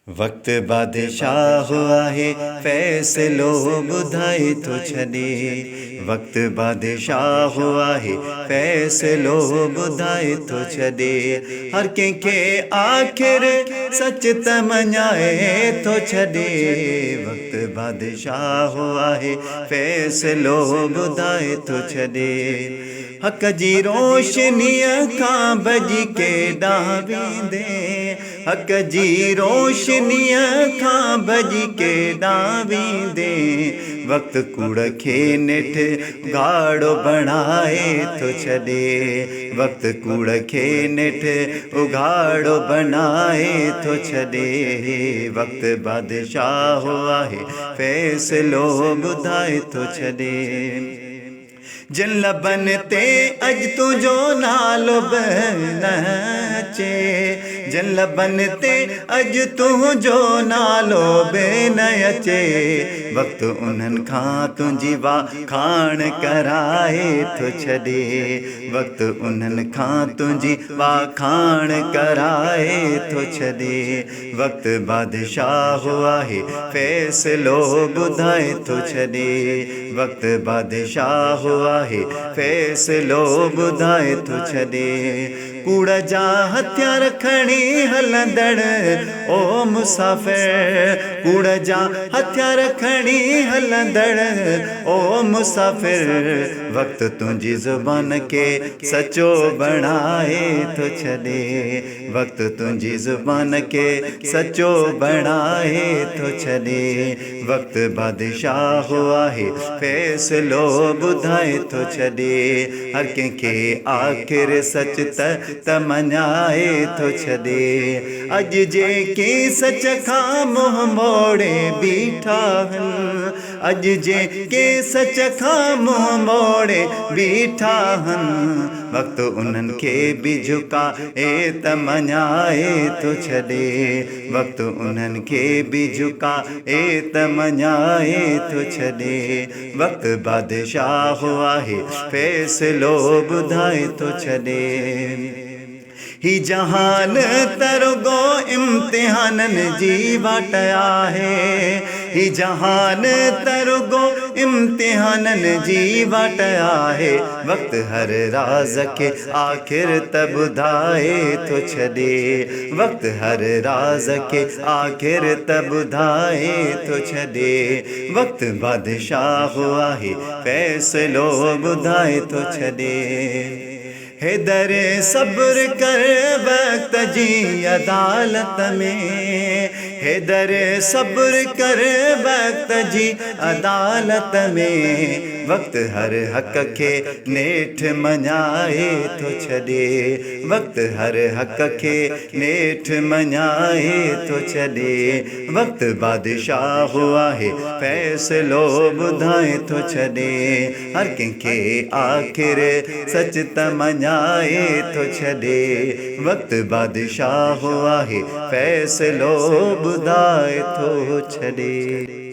वक्त बादशाह आहे फैसलो ॿुधाए थो छॾे। वक्त बादशाह आहे फैसलो ॿुधाए थो छॾे। हर कंहिंखे आख़िर सच त मञाए थो छॾे। वक्त बादशाह आहे फैसलो ॿुधाए थो छॾे। हक़ जी रोशनीअ खां भॼी केॾां वेंदे। हक़ जी रोशनीअ खां भॼी केॾां वेंदे। वक्त कूड़ खे नेठ उघाड़ो बणाए थो छॾे। वक्त कूड़ खे नेठ उघाड़ो बनाए थो छॾे। वक्त बादशाह आहे फैसलो ॿुधाए थो छॾे। जिन लबनि ते अॼु तुंहिंजो नालो बि न अचे। जिन लबनि ते अॼु तुंहिंजो नालो बि न अचे। वक्त उन्हनि खां तुंहिंजी वाखाण कराए थो छॾे। वक्त उन्हनि खां तुंहिंजी वाखाण कराए थो छॾे। वक्त बादशाह आहे फैसलो ॿुधाए थो छॾे। वक्त बादशाह आहे फैसलो ॿुधाए थो छॾे। कूड़ जा हथियार खणी हलंदड़ ओ मुसाफ़िर। कूड़ जा हथियार खणी हलंदड़ ओ मुसाफ़िर। वक्त तुंहिंजी ज़ुबान खे सचो बणाए थो छॾे। वक्त तुंहिंजी ज़ुबान खे सचो बणाए थो छॾे। वक्त बादशाह आहे फैसलो ॿुधाए थो छॾे। हर कंहिंखे आख़िर सच त मञाए थो छॾे। अॼु जेके सच खां मुंहुं मोड़े बीठा आहिनि। अॼु जेके सच खां मुंहुं मोड़े बीठा आहिनि। वक्त उन्हनि खे बि झुकाए त मञाए थो छॾे। वक्त उन्हनि खे बि झुकाए त मञाए थो छॾे। वक्त बादशाह आहे फैसलो ॿुधाए थो छॾे। ही जहान तरुगो इम्तिहाननि जी वाट आहे। ही जहान तरुगो इम्तिहाननि जी वाट आहे। वक्त हर राज़ खे आख़िर त ॿुधाए थो छॾे। वक्त हर राज़ खे आख़िर त ॿुधाए थो छॾे। वक्त बादशाह आहे फैसलो ॿुधाए थो छॾे। हैदर सब्र कर वक्त जी अदालत में। हैदर सब्र कर वक्त जी अदालत में। वक्त हर हक़ खे नेठ मञाए थो छॾे। वक्त हर हक़ खे नेठ मञाए थो छॾे। वक्त बादशाह आहे फैसलो ॿुधाए थो छॾे। हर कंहिंखे आख़िर सच त मञाए थो छॾे। वक्त बादशाह आहे फैसलो ॿुधाए थो छॾे।